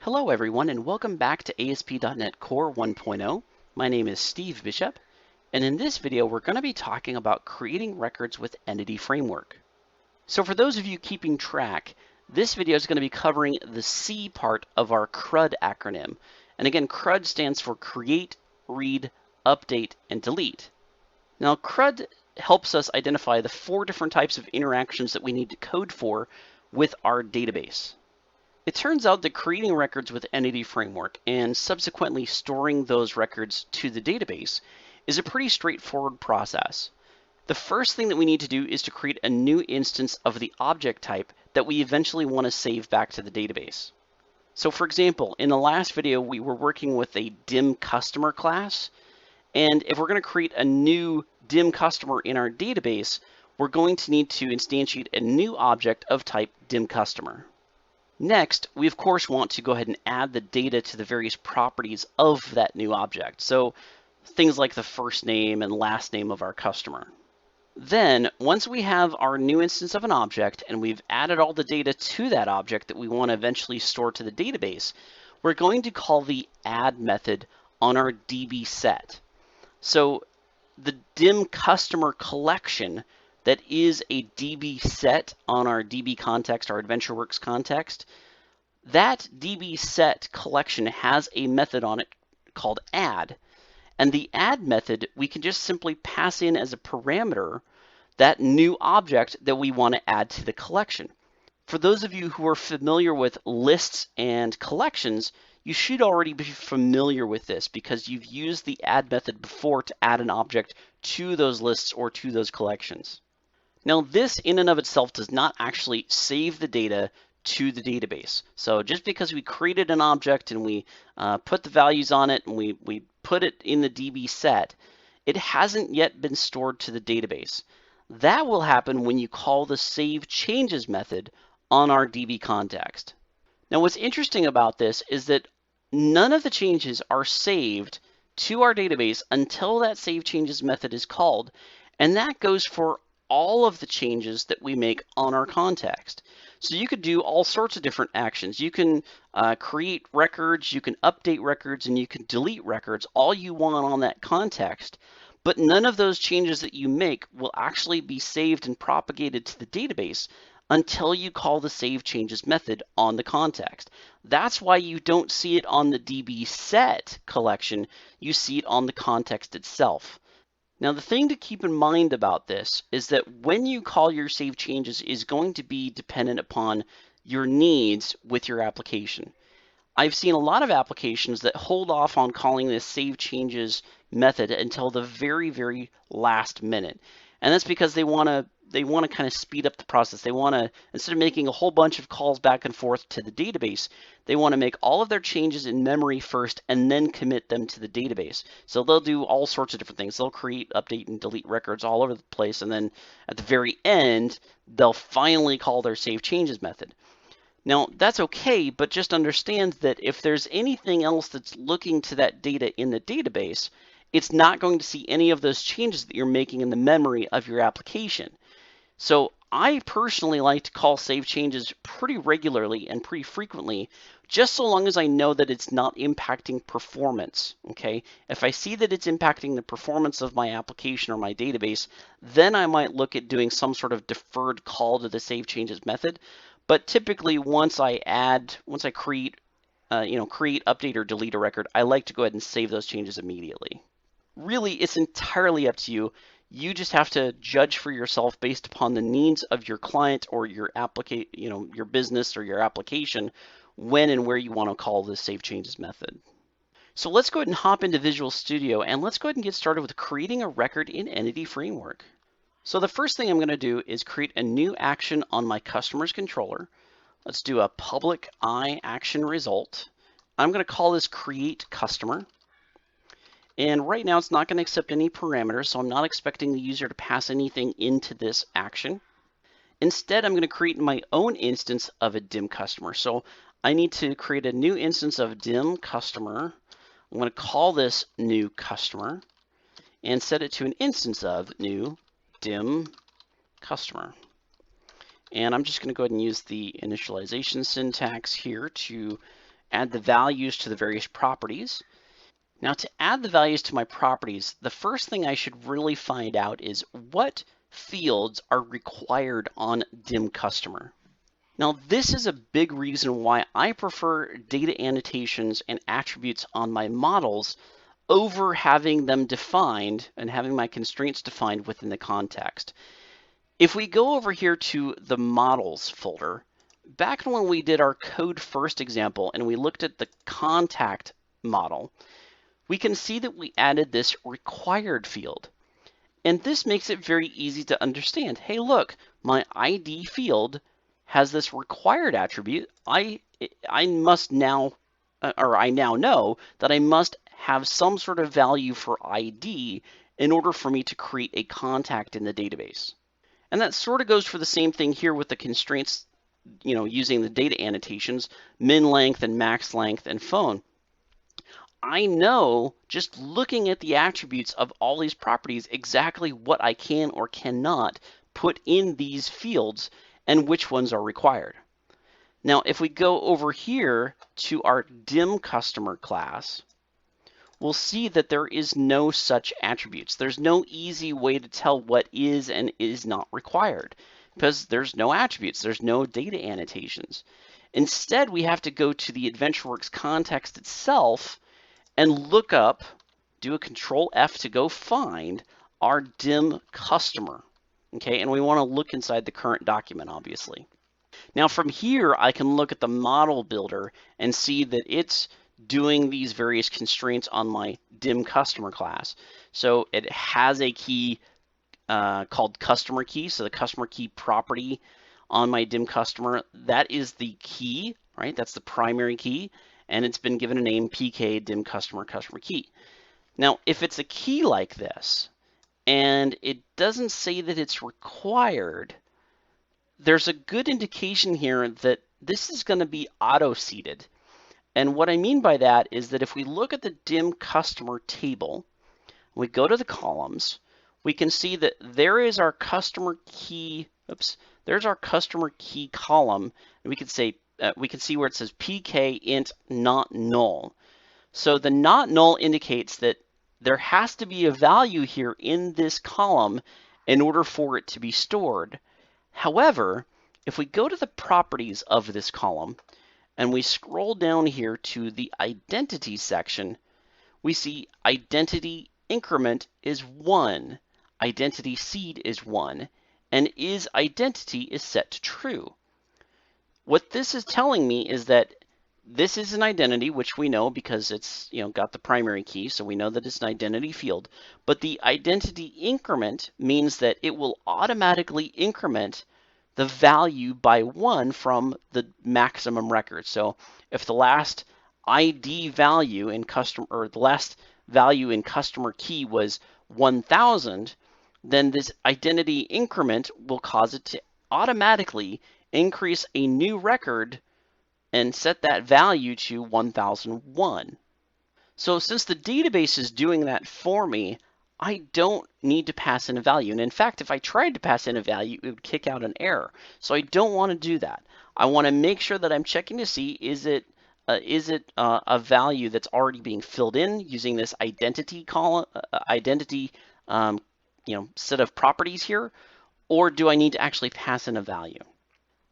Hello everyone and welcome back to ASP.NET Core 1.0. My name is Steve Bishop, and in this video we're going to be talking about creating records with Entity Framework. So for those of you keeping track, this video is going to be covering the C part of our CRUD acronym. And again, CRUD stands for Create, Read, Update, and Delete. Now CRUD helps us identify the 4 different types of interactions that we need to code for with our database. It turns out that creating records with Entity Framework and subsequently storing those records to the database is a pretty straightforward process. The first thing that we need to do is to create a new instance of the object type that we eventually want to save back to the database. So for example, in the last video we were working with a dim customer class, and if we're going to create a new dim customer in our database, we're going to need to instantiate a new object of type dim customer. Next, we of course want to go ahead and add the data to the various properties of that new object. So things like the first name and last name of our customer. Then, once we have our new instance of an object and we've added all the data to that object that we want to eventually store to the database, we're going to call the add method on our DB set. So the dim customer collection that is a DB set on our DB context, our AdventureWorks context, that DB set collection has a method on it called add. And the add method, we can just simply pass in as a parameter that new object that we want to add to the collection. For those of you who are familiar with lists and collections, you should already be familiar with this because you've used the add method before to add an object to those lists or to those collections. Now this in and of itself does not actually save the data to the database. So just because we created an object and we put the values on it and we put it in the DB set, it hasn't yet been stored to the database. That will happen when you call the save changes method on our DB context. Now what's interesting about this is that none of the changes are saved to our database until that save changes method is called, and that goes for all of the changes that we make on our context. So you could do all sorts of different actions. You can create records, you can update records, and you can delete records all you want on that context, but none of those changes that you make will actually be saved and propagated to the database until you call the save changes method on the context. That's why you don't see it on the DB set collection, you see it on the context itself. Now the thing to keep in mind about this is that when you call your save changes is going to be dependent upon your needs with your application. I've seen a lot of applications that hold off on calling this save changes method until the very last minute. And that's because they want to kind of speed up the process. They want to, instead of making a whole bunch of calls back and forth to the database, they want to make all of their changes in memory first and then commit them to the database. So they'll do all sorts of different things. They'll create, update, and delete records all over the place, and then at the very end, they'll finally call their save changes method. Now that's okay, but just understand that if there's anything else that's looking to that data in the database, it's not going to see any of those changes that you're making in the memory of your application. So I personally like to call save changes pretty regularly and pretty frequently, just so long as I know that it's not impacting performance, okay? If I see that it's impacting the performance of my application or my database, then I might look at doing some sort of deferred call to the save changes method. But typically once I create, create, update, or delete a record, I like to go ahead and save those changes immediately. Really, it's entirely up to you. You just have to judge for yourself based upon the needs of your client or your your business or your application when and where you want to call the save changes method. So let's go ahead and hop into Visual Studio and let's go ahead and get started with creating a record in Entity Framework. So the first thing I'm going to do is create a new action on my customer's controller. Let's do a public action result. I'm going to call this create customer. And right now it's not going to accept any parameters, so I'm not expecting the user to pass anything into this action. Instead, I'm going to create my own instance of a dim customer. So I need to create a new instance of dim customer. I'm going to call this new customer and set it to an instance of new dim customer. And I'm just going to go ahead and use the initialization syntax here to add the values to the various properties. Now to add the values to my properties, the first thing I should really find out is what fields are required on dim customer. Now this is a big reason why I prefer data annotations and attributes on my models over having them defined and having my constraints defined within the context. If we go over here to the models folder, back when we did our code first example and we looked at the contact model, we can see that we added this required field. And this makes it very easy to understand. Hey, look, my ID field has this required attribute. I must now, or I now know that I must have some sort of value for ID in order for me to create a contact in the database. And that sort of goes for the same thing here with the constraints, using the data annotations, min length and max length and phone. I know just looking at the attributes of all these properties exactly what I can or cannot put in these fields and which ones are required. Now, if we go over here to our dim customer class, we'll see that there is no such attributes. There's no easy way to tell what is and is not required because there's no attributes. There's no data annotations. Instead, we have to go to the AdventureWorks context itself and look up, do a Control F to go find our dim customer. Okay, and we want to look inside the current document, obviously. Now from here, I can look at the model builder and see that it's doing these various constraints on my dim customer class. So it has a key called customer key. So the customer key property on my dim customer, that is the key, right? That's the primary key. And it's been given a name, PK dim customer key. Now, if it's a key like this, and it doesn't say that it's required, there's a good indication here that this is going to be auto-seeded. And what I mean by that is that if we look at the dim customer table, we go to the columns, we can see that there is our customer key, there's our customer key column, and we can see where it says PK int not null. So the not null indicates that there has to be a value here in this column in order for it to be stored. However, if we go to the properties of this column and we scroll down here to the identity section, we see identity increment is 1, identity seed is 1, and is identity is set to true. What this is telling me is that this is an identity, which we know because it's got the primary key, so we know that it's an identity field. But the identity increment means that it will automatically increment the value by 1 from the maximum record. So if the last ID value in customer, or the last value in customer key was 1000, then this identity increment will cause it to automatically increase a new record and set that value to 1001. So since the database is doing that for me, I don't need to pass in a value. And in fact, if I tried to pass in a value, it would kick out an error. So I don't want to do that. I want to make sure that I'm checking to see is it a value that's already being filled in using this identity column, set of properties here, or do I need to actually pass in a value?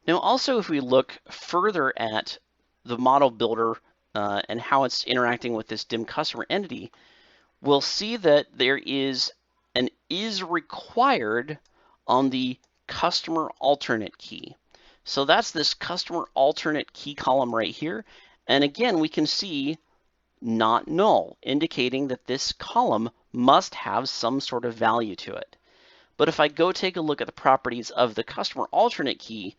Now, also, if we look further at the model builder and how it's interacting with this dim customer entity, we'll see that there is an is required on the customer alternate key. So that's this customer alternate key column right here. And again, we can see not null, indicating that this column must have some sort of value to it. But if I go take a look at the properties of the customer alternate key,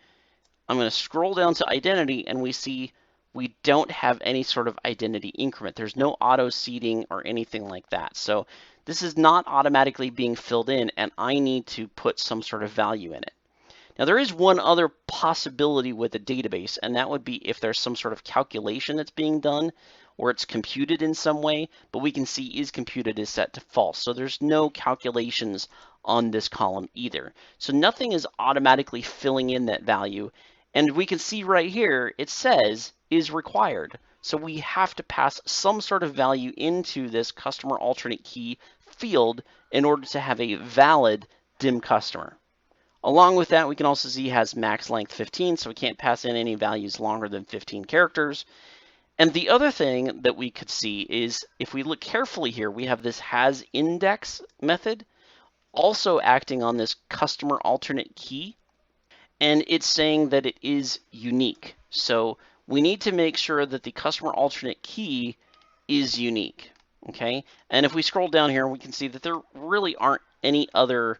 I'm going to scroll down to identity and we see we don't have any sort of identity increment. There's no auto seeding or anything like that. So this is not automatically being filled in and I need to put some sort of value in it. Now there is one other possibility with a database, and that would be if there's some sort of calculation that's being done or it's computed in some way, but we can see is computed is set to false. So there's no calculations on this column either. So nothing is automatically filling in that value. And we can see right here, it says is required. So we have to pass some sort of value into this customer alternate key field in order to have a valid dim customer. Along with that, we can also see it has max length 15, so we can't pass in any values longer than 15 characters. And the other thing that we could see is if we look carefully here, we have this hasIndex method also acting on this customer alternate key, and it's saying that it is unique. So we need to make sure that the customer alternate key is unique, okay? And if we scroll down here, we can see that there really aren't any other,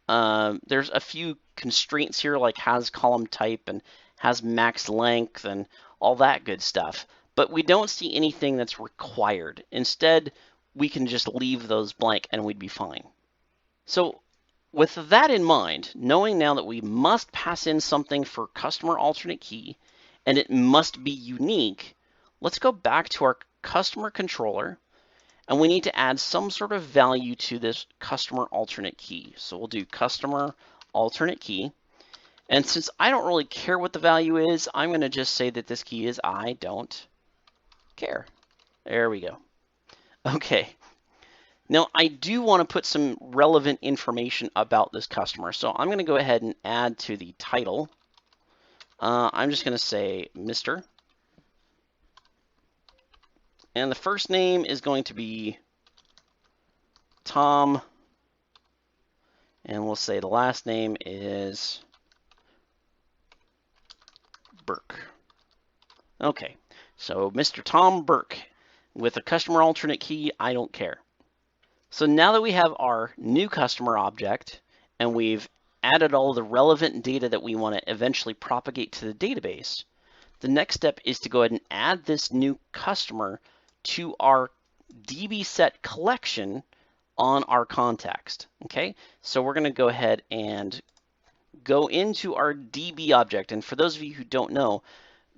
there's a few constraints here like has column type and has max length and all that good stuff. But we don't see anything that's required. Instead, we can just leave those blank and we'd be fine. So with that in mind, knowing now that we must pass in something for customer alternate key and it must be unique, let's go back to our customer controller and we need to add some sort of value to this customer alternate key. So we'll do customer alternate key. And since I don't really care what the value is, I'm going to just say that this key is I don't care. There we go. Okay. Now I do want to put some relevant information about this customer. So I'm going to go ahead and add to the title. I'm just going to say Mr. And the first name is going to be Tom. And we'll say the last name is Burke. Okay, so Mr. Tom Burke with a customer alternate key, I don't care. So now that we have our new customer object and we've added all the relevant data that we want to eventually propagate to the database, the next step is to go ahead and add this new customer to our DB set collection on our context. Okay, so we're going to go ahead and go into our DB object. And for those of you who don't know,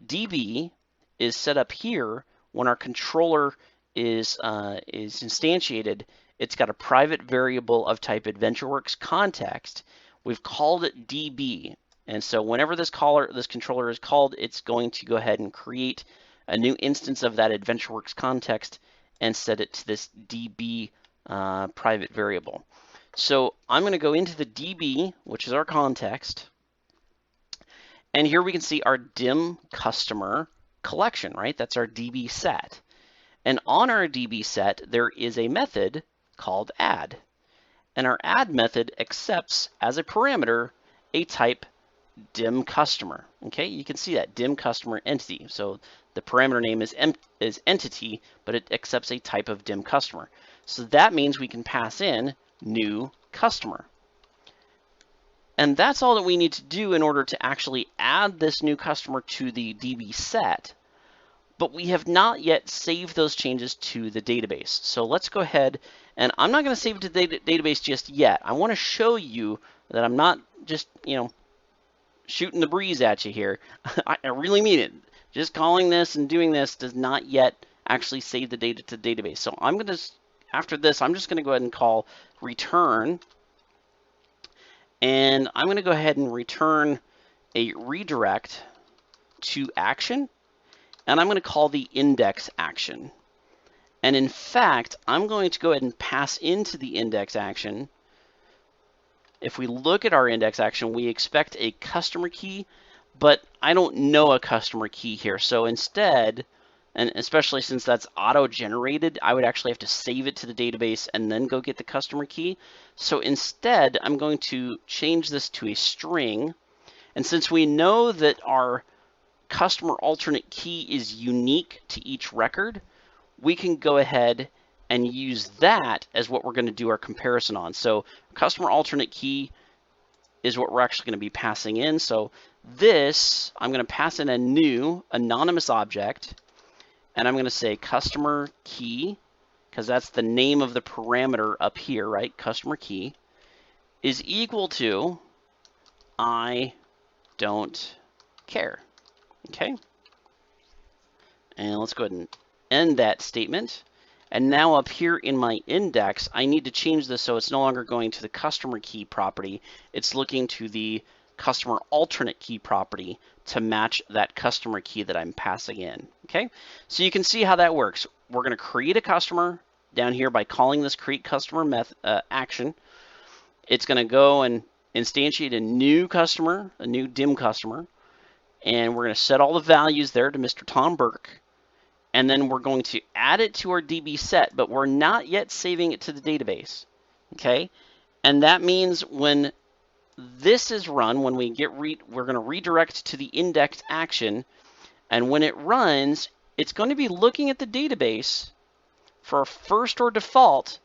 DB is set up here when our controller is instantiated. It's got a private variable of type AdventureWorks context. We've called it DB. And so whenever this controller is called, it's going to go ahead and create a new instance of that AdventureWorks context and set it to this DB private variable. So I'm going to go into the DB, which is our context. And here we can see our dim customer collection, right? That's our DB set. And on our DB set, there is a method called add. And our add method accepts as a parameter a type dim customer. Okay, you can see that dim customer entity. So the parameter name is entity, but it accepts a type of dim customer. So that means we can pass in new customer. And that's all that we need to do in order to actually add this new customer to the DB set. But we have not yet saved those changes to the database. So let's go ahead, and I'm not going to save it to the database just yet. I want to show you that I'm not just, shooting the breeze at you here. I really mean it. Just calling this and doing this does not yet actually save the data to the database. So I'm going to, after this, I'm just going to go ahead and call return. And I'm going to go ahead and return a redirect to action. And I'm going to call the index action. And in fact, I'm going to go ahead and pass into the index action. If we look at our index action, we expect a customer key, but I don't know a customer key here. So instead, and especially since that's auto-generated, I would actually have to save it to the database and then go get the customer key. So instead, I'm going to change this to a string. And since we know that our customer alternate key is unique to each record, we can go ahead and use that as what we're going to do our comparison on. So customer alternate key is what we're actually going to be passing in. So this, I'm going to pass in a new anonymous object, and I'm going to say customer key, because that's the name of the parameter up here, right? Customer key is equal to I don't care. Okay, and let's go ahead and end that statement. And now up here in my index, I need to change this so it's no longer going to the customer key property. It's looking to the customer alternate key property to match that customer key that I'm passing in. Okay, so you can see how that works. We're going to create a customer down here by calling this create customer action. It's going to go and instantiate a new customer, a new dim customer, and we're going to set all the values there to Mr. Tom Burke. And then we're going to add it to our DB set, but we're not yet saving it to the database. Okay, and that means when this is run, when we get we're going to redirect to the indexed action, and when it runs, it's going to be looking at the database for a first or default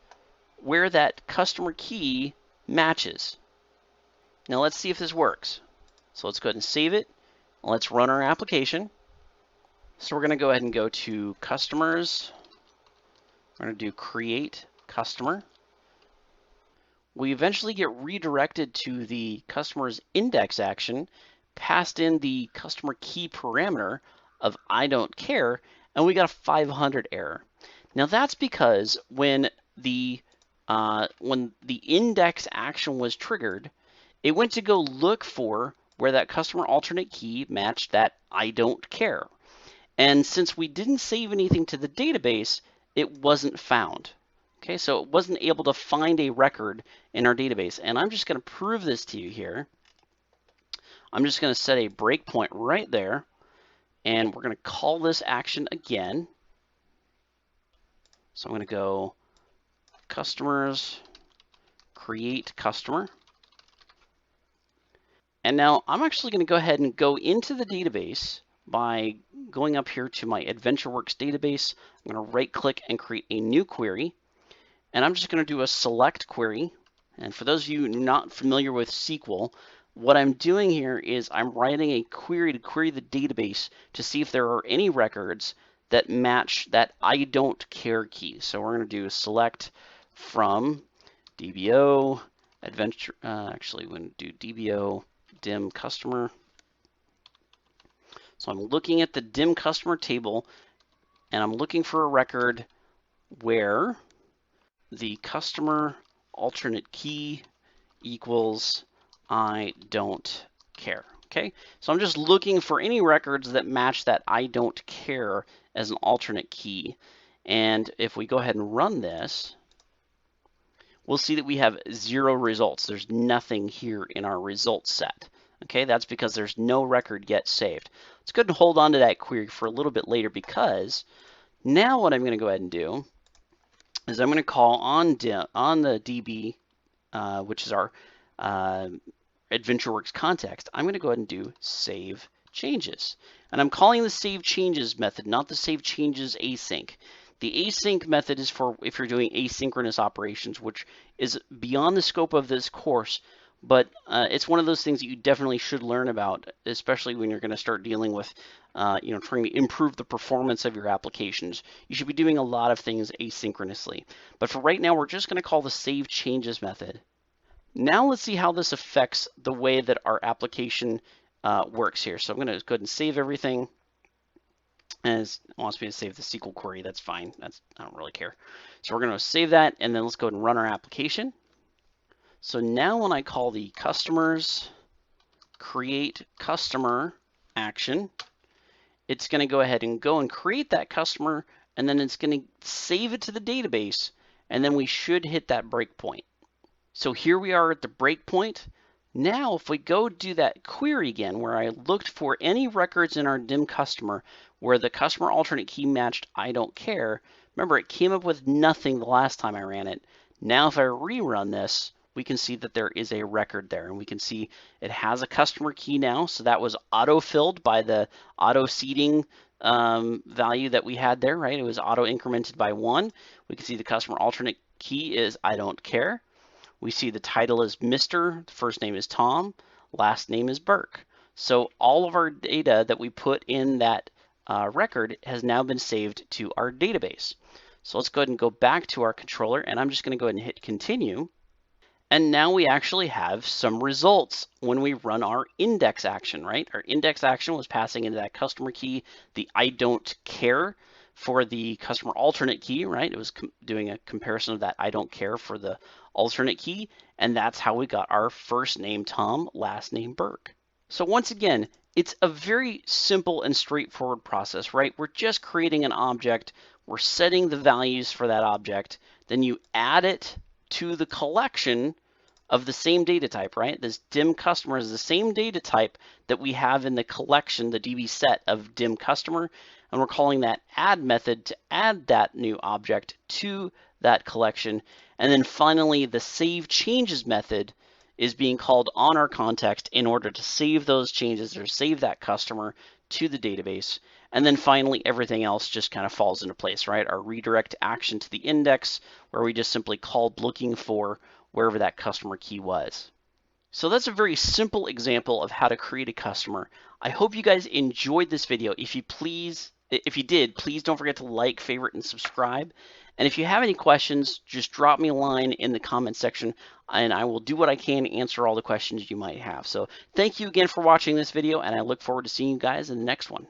where that customer key matches. Now let's see if this works. So let's go ahead and save it. Let's run our application. So we're going to go ahead and go to customers. We're going to do create customer. We eventually get redirected to the customer's index action, passed in the customer key parameter of I don't care, and we got a 500 error. Now that's because when the index action was triggered, it went to go look for where that customer alternate key matched that I don't care. And since we didn't save anything to the database, it wasn't found. Okay, so it wasn't able to find a record in our database. And I'm just going to prove this to you here. I'm just going to set a breakpoint right there. And we're going to call this action again. So I'm going to go customers, create customer. And now I'm actually going to go ahead and go into the database by going up here to my AdventureWorks database. I'm going to right click and create a new query. And I'm just going to do a select query. And for those of you not familiar with SQL, what I'm doing here is I'm writing a query to query the database to see if there are any records that match that I don't care key. So we're going to do a select from DBO adventure. Actually, we're going to do DBO dim customer. So I'm looking at the dim customer table, and I'm looking for a record where the customer alternate key equals I don't care. Okay, so I'm just looking for any records that match that I don't care as an alternate key. And if we go ahead and run this, we'll see that we have 0 results. There's nothing here in our results set. Okay, that's because there's no record yet saved. Let's go ahead and hold on to that query for a little bit later, because now what I'm going to go ahead and do is I'm going to call on the DB, which is our AdventureWorks context. I'm going to go ahead and do save changes. And I'm calling the save changes method, not the save changes async. The async method is for if you're doing asynchronous operations, which is beyond the scope of this course, but it's one of those things that you definitely should learn about, especially when you're going to start dealing with, trying to improve the performance of your applications. You should be doing a lot of things asynchronously. But for right now, we're just going to call the save changes method. Now let's see how this affects the way that our application works here. So I'm going to go ahead and save everything. And it wants me to save the SQL query. That's fine. I don't really care. So we're going to save that, and then let's go ahead and run our application. So now when I call the customers create customer action, it's going to go ahead and go and create that customer, and then it's going to save it to the database, and then we should hit that breakpoint. So here we are at the breakpoint. Now if we go do that query again, where I looked for any records in our dim customer where the customer alternate key matched I don't care, remember it came up with nothing the last time I ran it. Now if I rerun this, we can see that there is a record there, and we can see it has a customer key now. So that was auto-filled by the auto-seeding value that we had there, right? It was auto-incremented by 1. We can see the customer alternate key is I don't care. We see the title is Mr., the first name is Tom, last name is Burke. So all of our data that we put in that record has now been saved to our database. So let's go ahead and go back to our controller, and I'm just going to go ahead and hit continue. And now we actually have some results when we run our index action, right? Our index action was passing into that customer key the I don't care for the customer alternate key, right? It was doing a comparison of that I don't care for the alternate key, and that's how we got our first name Tom, last name Burke. So once again, it's a very simple and straightforward process, right? We're just creating an object, we're setting the values for that object, then you add it to the collection of the same data type, right? This dim customer is the same data type that we have in the collection, the DB set of dim customer, and we're calling that add method to add that new object to that collection. And then finally, the save changes method is being called on our context in order to save those changes or save that customer to the database. And then finally, everything else just kind of falls into place, right? Our redirect action to the index, where we just simply called looking for wherever that customer key was. So that's a very simple example of how to create a customer. I hope you guys enjoyed this video. If you did, please don't forget to like, favorite, and subscribe. And if you have any questions, just drop me a line in the comment section and I will do what I can to answer all the questions you might have. So thank you again for watching this video, and I look forward to seeing you guys in the next one.